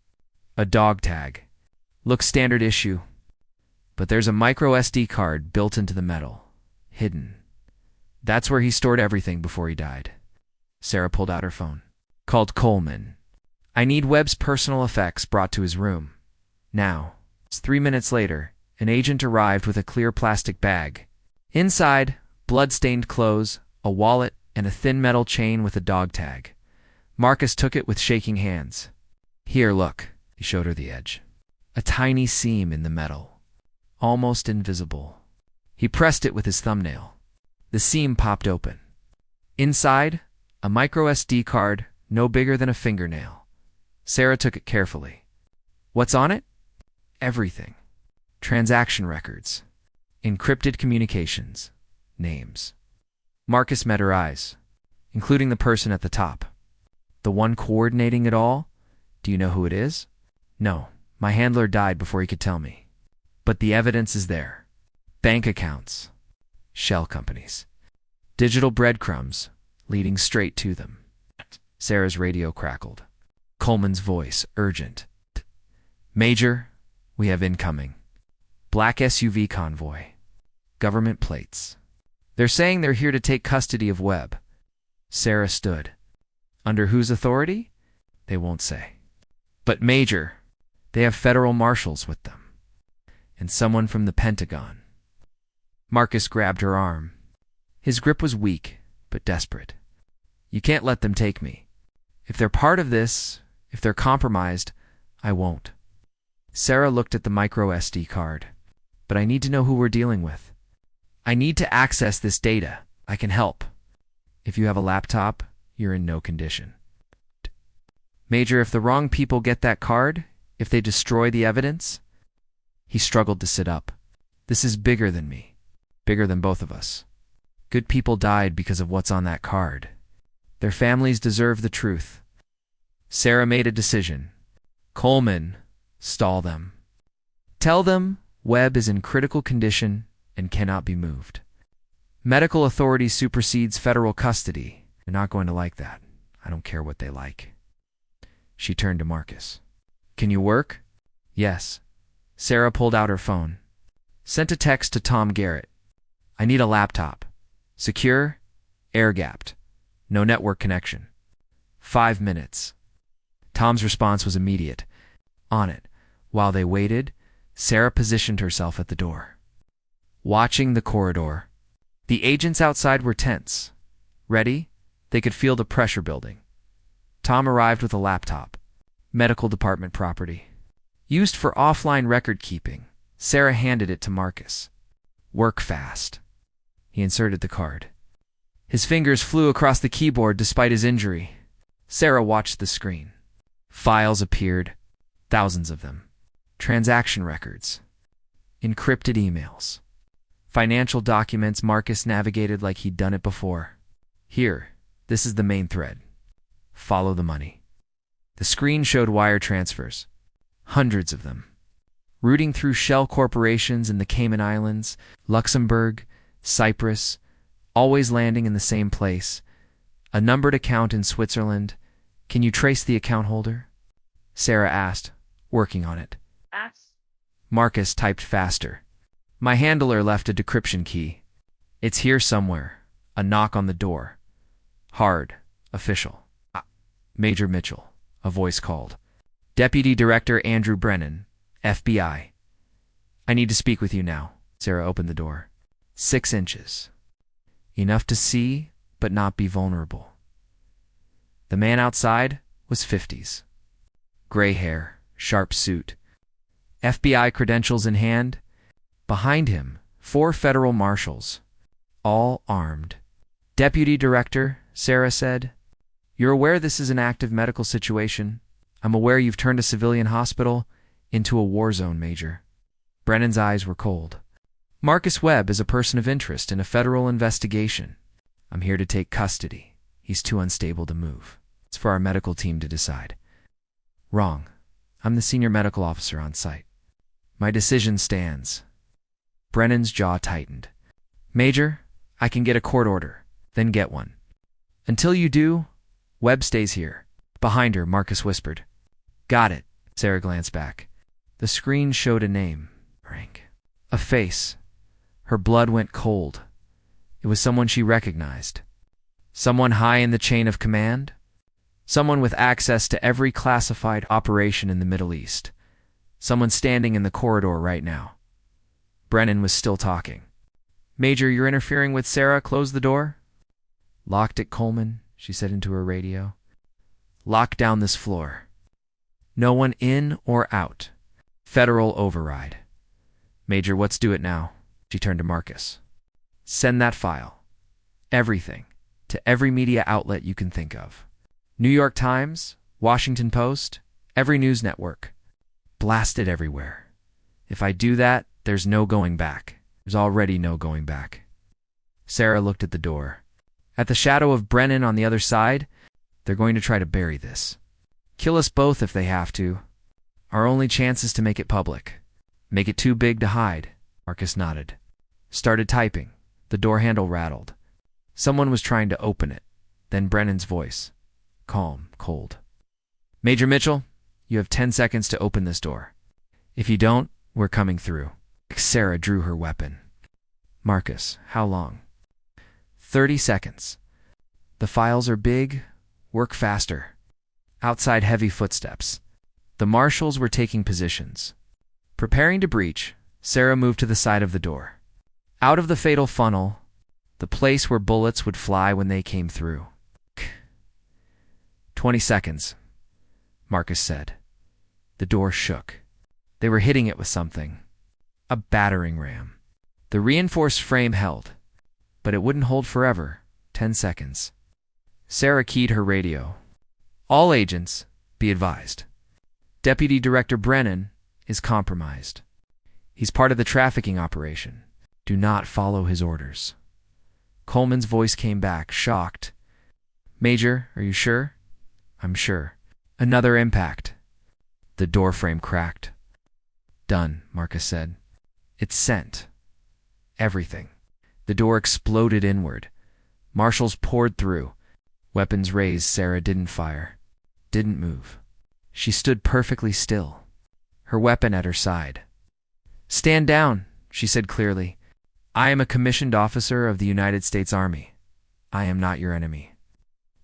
A dog tag. Looks standard issue. But there's a micro SD card built into the metal. Hidden. That's where he stored everything before he died. Sarah pulled out her phone. Called Coleman. I need Webb's personal effects brought to his room. Now. 3 minutes later, an agent arrived with a clear plastic bag. Inside, blood-stained clothes, a wallet, and a thin metal chain with a dog tag. Marcus took it with shaking hands. Here, look. He showed her the edge. A tiny seam in the metal. Almost invisible. He pressed it with his thumbnail. The seam popped open. Inside, a micro SD card, no bigger than a fingernail. Sarah took it carefully. What's on it? Everything. Transaction records. Encrypted communications. Names. Marcus met her eyes, including the person at the top. The one coordinating it all? Do you know who it is? No, my handler died before he could tell me. But the evidence is there. Bank accounts. Shell companies. Digital breadcrumbs leading straight to them. Sarah's radio crackled. Coleman's voice, urgent. Major, we have incoming. Black SUV convoy. Government plates. They're saying they're here to take custody of Webb. Sarah stood. Under whose authority? They won't say. But Major, they have federal marshals with them. And someone from the Pentagon. Marcus grabbed her arm. His grip was weak, but desperate. You can't let them take me. If they're part of this, if they're compromised, I won't. Sarah looked at the micro SD card. But I need to know who we're dealing with. I need to access this data. I can help. If you have a laptop, you're in no condition. Major, if the wrong people get that card, if they destroy the evidence... He struggled to sit up. This is bigger than me. Bigger than both of us. Good people died because of what's on that card. Their families deserve the truth. Sarah made a decision. Coleman, stall them. Tell them Webb is in critical condition and cannot be moved. Medical authority supersedes federal custody. They're not going to like that. I don't care what they like. She turned to Marcus. Can you work? Yes. Sarah pulled out her phone. Sent a text to Tom Garrett. I need a laptop. Secure, air-gapped. No network connection. 5 minutes. Tom's response was immediate. On it. While they waited, Sarah positioned herself at the door. Watching the corridor. The agents outside were tense. Ready? They could feel the pressure building. Tom arrived with a laptop. Medical department property. Used for offline record keeping. Sarah handed it to Marcus. Work fast. He inserted the card. His fingers flew across the keyboard despite his injury. Sarah watched the screen. Files appeared. Thousands of them. Transaction records. Encrypted emails. Financial documents Marcus navigated like he'd done it before. Here, this is the main thread. Follow the money. The screen showed wire transfers. Hundreds of them. Routing through shell corporations in the Cayman Islands, Luxembourg, Cyprus, always landing in the same place. A numbered account in Switzerland. Can you trace the account holder? Sarah asked, working on it. Marcus typed faster. My handler left a decryption key. It's here somewhere. A knock on the door. Hard. Official. Major Mitchell, a voice called. Deputy Director Andrew Brennan, FBI. I need to speak with you now. Sarah opened the door. 6 inches. Enough to see, but not be vulnerable. The man outside was 50s. Gray hair, sharp suit. FBI credentials in hand. Behind him, 4 federal marshals, all armed. Deputy Director, Sarah said, you're aware this is an active medical situation. I'm aware you've turned a civilian hospital into a war zone, Major. Brennan's eyes were cold. Marcus Webb is a person of interest in a federal investigation. I'm here to take custody. He's too unstable to move. It's for our medical team to decide. Wrong. I'm the senior medical officer on site. My decision stands. Brennan's jaw tightened. Major, I can get a court order, then get one. Until you do, Webb stays here. Behind her, Marcus whispered. Got it. Sarah glanced back. The screen showed a name. Rank. A face. Her blood went cold. It was someone she recognized. Someone high in the chain of command? Someone with access to every classified operation in the Middle East. Someone standing in the corridor right now. Brennan was still talking. Major, you're interfering with Sarah. Close the door. Locked it, Coleman, she said into her radio. Lock down this floor. No one in or out. Federal override. Major, let's do it now. She turned to Marcus. Send that file. Everything. To every media outlet you can think of. New York Times, Washington Post, every news network. Blast it everywhere. If I do that, there's no going back. There's already no going back. Sarah looked at the door. At the shadow of Brennan on the other side, they're going to try to bury this. Kill us both if they have to. Our only chance is to make it public. Make it too big to hide. Marcus nodded. Started typing. The door handle rattled. Someone was trying to open it. Then Brennan's voice. Calm, cold. Major Mitchell, you have 10 seconds to open this door. If you don't, we're coming through. Sarah drew her weapon. Marcus, how long? 30 seconds. The files are big. Work faster. Outside heavy footsteps. The marshals were taking positions. Preparing to breach, Sarah moved to the side of the door. Out of the fatal funnel, the place where bullets would fly when they came through. 20 seconds, Marcus said. The door shook. They were hitting it with something. A battering ram. The reinforced frame held, but it wouldn't hold forever. 10 seconds. Sarah keyed her radio. All agents, be advised. Deputy Director Brennan is compromised. He's part of the trafficking operation. Do not follow his orders. Coleman's voice came back, shocked. Major, are you sure? I'm sure. Another impact. The door frame cracked. Done, Marcus said. It's sent. Everything. The door exploded inward. Marshals poured through. Weapons raised. Sarah didn't fire. Didn't move. She stood perfectly still, her weapon at her side. Stand down, she said clearly. I am a commissioned officer of the United States Army. I am not your enemy.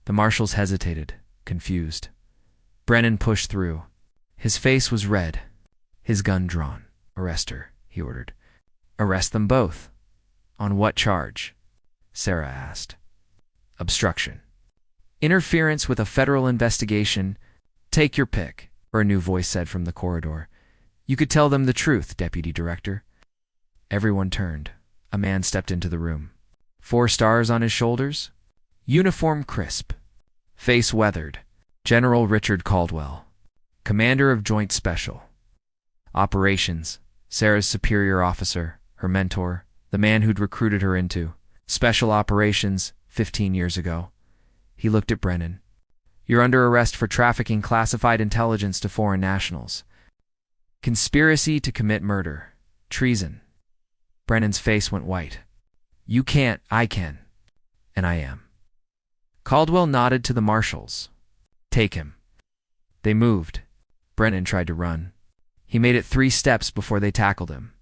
The marshals hesitated, confused. Brennan pushed through. His face was red, his gun drawn. Arrest her, he ordered. Arrest them both. On what charge? Sarah asked. Obstruction. Interference with a federal investigation. Take your pick, a new voice said from the corridor. You could tell them the truth, Deputy Director. Everyone turned. A man stepped into the room. 4 stars on his shoulders. Uniform crisp. Face weathered. General Richard Caldwell. Commander of Joint Special Operations. Sarah's superior officer, her mentor, the man who'd recruited her into Special Operations 15 years ago. He looked at Brennan. You're under arrest for trafficking classified intelligence to foreign nationals. Conspiracy to commit murder. Treason. Brennan's face went white. You can't, I can. And I am. Caldwell nodded to the marshals. Take him. They moved. Brennan tried to run. He made it 3 steps before they tackled him.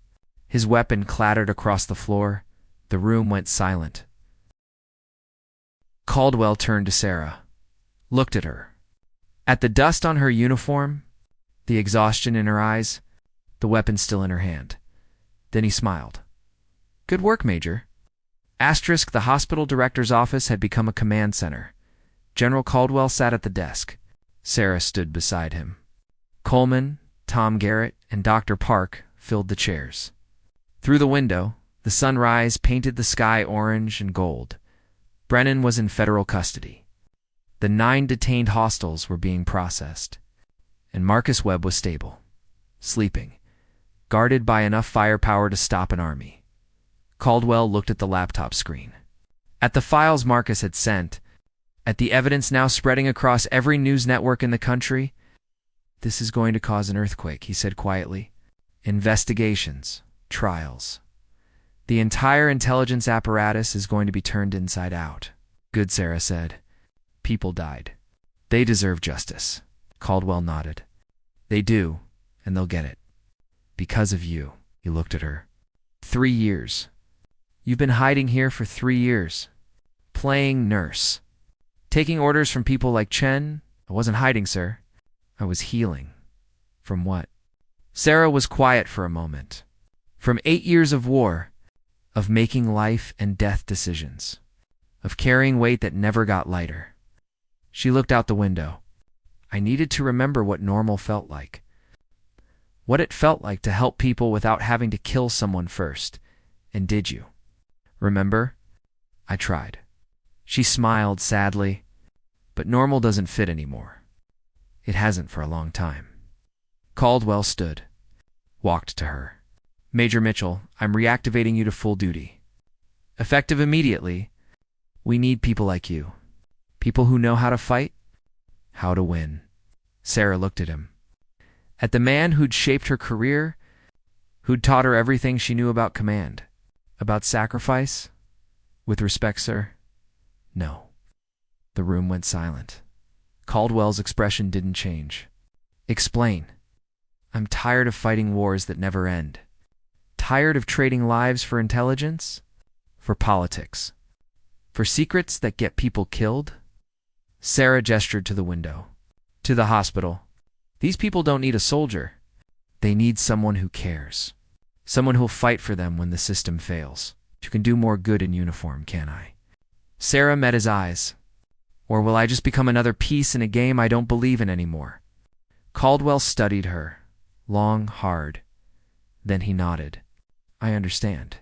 His weapon clattered across the floor. The room went silent. Caldwell turned to Sarah. Looked at her. At the dust on her uniform, the exhaustion in her eyes, the weapon still in her hand. Then he smiled. Good work, Major. Asterisk, the hospital director's office had become a command center. General Caldwell sat at the desk. Sarah stood beside him. Coleman, Tom Garrett, and Dr. Park filled the chairs. Through the window, the sunrise painted the sky orange and gold. Brennan was in federal custody. The 9 detained hostiles were being processed. And Marcus Webb was stable, sleeping, guarded by enough firepower to stop an army. Caldwell looked at the laptop screen. At the files Marcus had sent, at the evidence now spreading across every news network in the country. This is going to cause an earthquake, he said quietly. Investigations, trials. The entire intelligence apparatus is going to be turned inside out. Good, Sarah said. People died. They deserve justice. Caldwell nodded. They do, and they'll get it. Because of you. He looked at her. 3 years. You've been hiding here for 3 years. Playing nurse. Taking orders from people like Chen. I wasn't hiding, sir. I was healing. From what? Sarah was quiet for a moment. From 8 years of war, of making life and death decisions, of carrying weight that never got lighter. She looked out the window. I needed to remember what normal felt like. What it felt like to help people without having to kill someone first. And did you? Remember? I tried. She smiled sadly. But normal doesn't fit anymore. It hasn't for a long time. Caldwell stood, walked to her. Major Mitchell, I'm reactivating you to full duty. Effective immediately. We need people like you. People who know how to fight, how to win. Sarah looked at him. At the man who'd shaped her career, who'd taught her everything she knew about command, about sacrifice. With respect, sir? No. The room went silent. Caldwell's expression didn't change. Explain. I'm tired of fighting wars that never end. Tired of trading lives for intelligence? For politics? For secrets that get people killed? Sarah gestured to the window. To the hospital. These people don't need a soldier. They need someone who cares. Someone who'll fight for them when the system fails. You can do more good in uniform, can't I? Sarah met his eyes. Or will I just become another piece in a game I don't believe in anymore? Caldwell studied her. Long, hard. Then he nodded. I understand.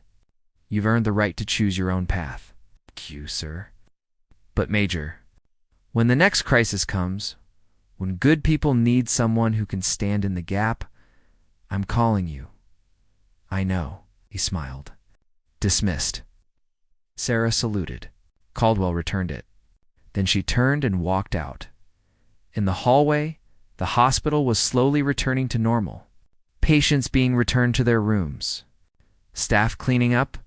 You've earned the right to choose your own path. Thank you, sir. But Major, when the next crisis comes, when good people need someone who can stand in the gap, I'm calling you. I know, he smiled. Dismissed. Sarah saluted. Caldwell returned it. Then she turned and walked out. In the hallway, the hospital was slowly returning to normal. Patients being returned to their rooms. Staff cleaning up.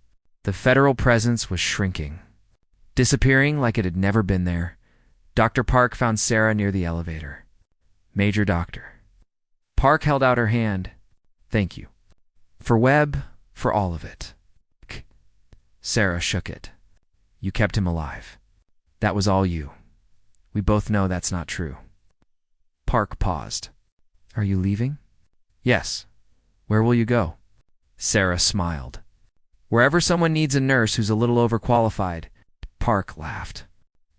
The federal presence was shrinking. Disappearing like it had never been there. Dr. Park found Sarah near the elevator. Major Doctor. Park held out her hand. Thank you. For Webb, for all of it. Sarah shook it. You kept him alive. That was all you. We both know that's not true. Park paused. Are you leaving? Yes. Where will you go? Sarah smiled. Wherever someone needs a nurse who's a little overqualified. Park laughed.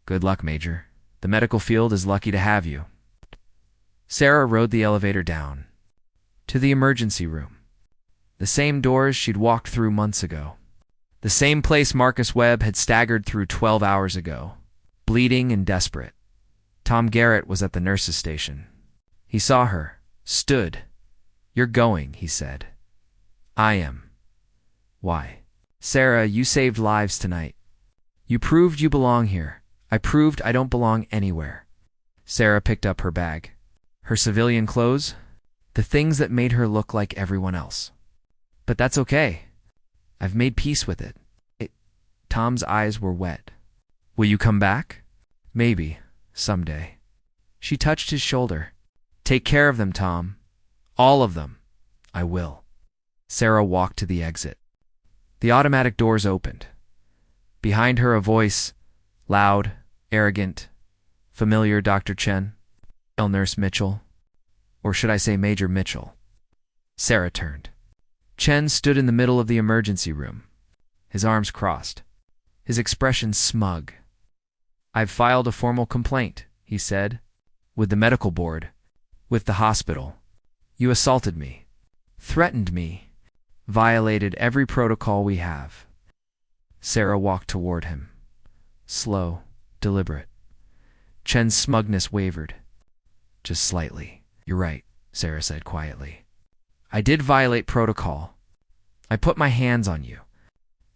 Good luck, Major. The medical field is lucky to have you. Sarah rode the elevator down. To the emergency room. The same doors she'd walked through months ago. The same place Marcus Webb had staggered through 12 hours ago. Bleeding and desperate. Tom Garrett was at the nurse's station. He saw her. Stood. You're going, he said. I am. Why? Sarah, you saved lives tonight. You proved you belong here. I proved I don't belong anywhere. Sarah picked up her bag. Her civilian clothes. The things that made her look like everyone else. But that's okay. I've made peace with it. Tom's eyes were wet. Will you come back? Maybe. Someday. She touched his shoulder. Take care of them, Tom. All of them. I will. Sarah walked to the exit. The automatic doors opened. Behind her a voice, loud, arrogant, familiar. Dr. Chen. Nurse Mitchell. Or should I say Major Mitchell? Sarah turned. Chen stood in the middle of the emergency room, his arms crossed, his expression smug. I've filed a formal complaint, he said, with the medical board, with the hospital. You assaulted me, threatened me, violated every protocol we have. Sarah walked toward him, slow, deliberate. Chen's smugness wavered, just slightly. You're right, Sarah said quietly. I did violate protocol. I put my hands on you.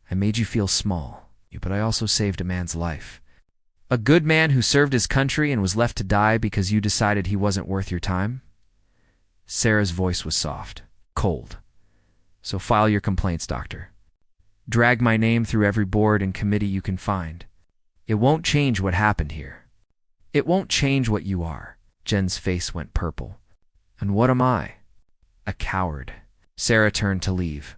I made you feel small, but I also saved a man's life. A good man who served his country and was left to die because you decided he wasn't worth your time? Sarah's voice was soft, cold. So file your complaints, Doctor. Drag my name through every board and committee you can find. It won't change what happened here. It won't change what you are. Jen's face went purple. And what am I? A coward. Sarah turned to leave.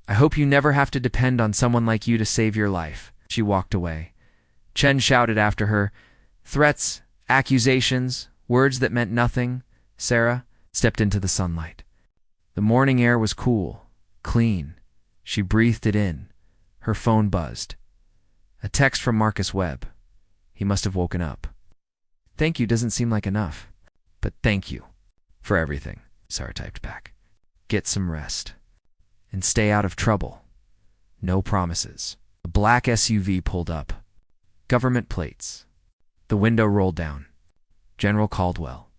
I hope you never have to depend on someone like you to save your life. She walked away. Chen shouted after her, threats, accusations, words that meant nothing. Sarah stepped into the sunlight. The morning air was cool, clean. She breathed it in. Her phone buzzed. A text from Marcus Webb. He must have woken up. Thank you doesn't seem like enough, but thank you for everything, Sarah typed back. Get some rest. And stay out of trouble. No promises. A black SUV pulled up. Government plates. The window rolled down. General Caldwell.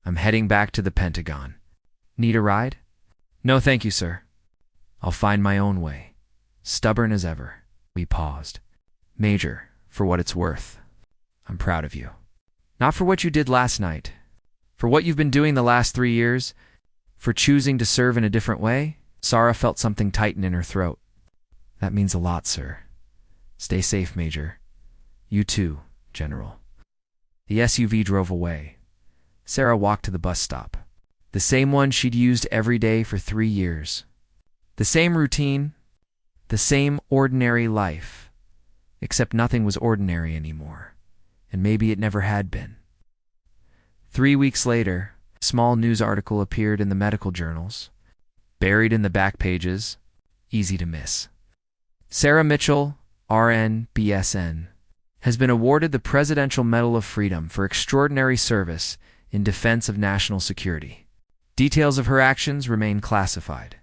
I'm heading back to the Pentagon. Need a ride? No, thank you, sir. I'll find my own way. Stubborn as ever. We paused. Major, for what it's worth, I'm proud of you. Not for what you did last night. For what you've been doing the last 3 years. For choosing to serve in a different way. Sarah felt something tighten in her throat. That means a lot, sir. Stay safe, Major. You too, General. The SUV drove away. Sarah walked to the bus stop. The same one she'd used every day for 3 years. The same routine. The same ordinary life. Except nothing was ordinary anymore. And maybe it never had been. 3 weeks later, a small news article appeared in the medical journals. Buried in the back pages. Easy to miss. Sarah Mitchell, RN, BSN, has been awarded the Presidential Medal of Freedom for extraordinary service in defense of national security. Details of her actions remain classified.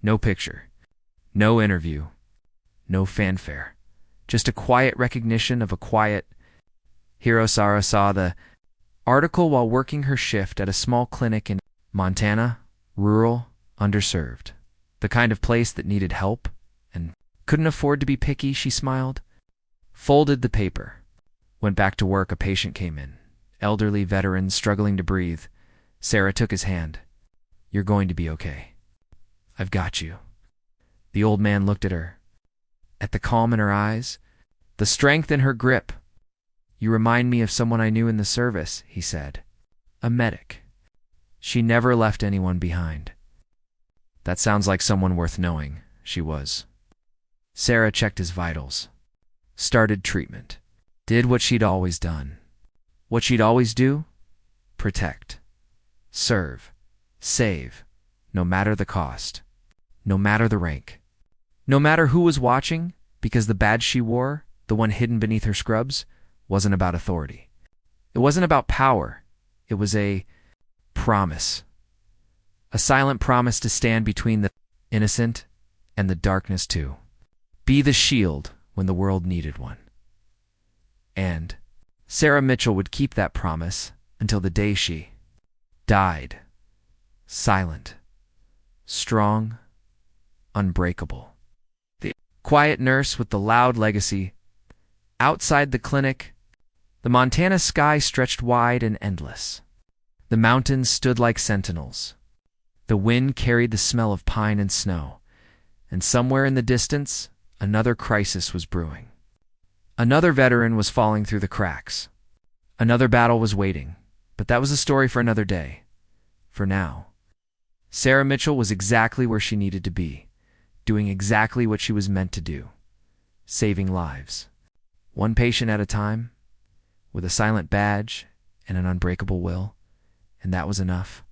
No picture. No interview. No fanfare. Just a quiet recognition of a quiet hero. Sarah saw the article while working her shift at a small clinic in Montana, rural, underserved. The kind of place that needed help and couldn't afford to be picky. She smiled, folded the paper, went back to work. A patient came in, elderly veteran struggling to breathe. Sarah took his hand. You're going to be okay. I've got you. The old man looked at her, at the calm in her eyes, the strength in her grip. You remind me of someone I knew in the service, he said. A medic. She never left anyone behind. That sounds like someone worth knowing. She was. Sarah checked his vitals, started treatment, did what she'd always done. What she'd always do? Protect, serve, save, no matter the cost, no matter the rank, no matter who was watching, because the badge she wore, the one hidden beneath her scrubs, wasn't about authority. It wasn't about power. It was a promise. A silent promise to stand between the innocent and the darkness too. Be the shield when the world needed one. And Sarah Mitchell would keep that promise until the day she died. Silent, strong, unbreakable. The quiet nurse with the loud legacy. Outside the clinic, the Montana sky stretched wide and endless. The mountains stood like sentinels. The wind carried the smell of pine and snow, and somewhere in the distance, another crisis was brewing. Another veteran was falling through the cracks. Another battle was waiting, but that was a story for another day. For now, Sarah Mitchell was exactly where she needed to be, doing exactly what she was meant to do, saving lives. One patient at a time, with a silent badge and an unbreakable will, and that was enough.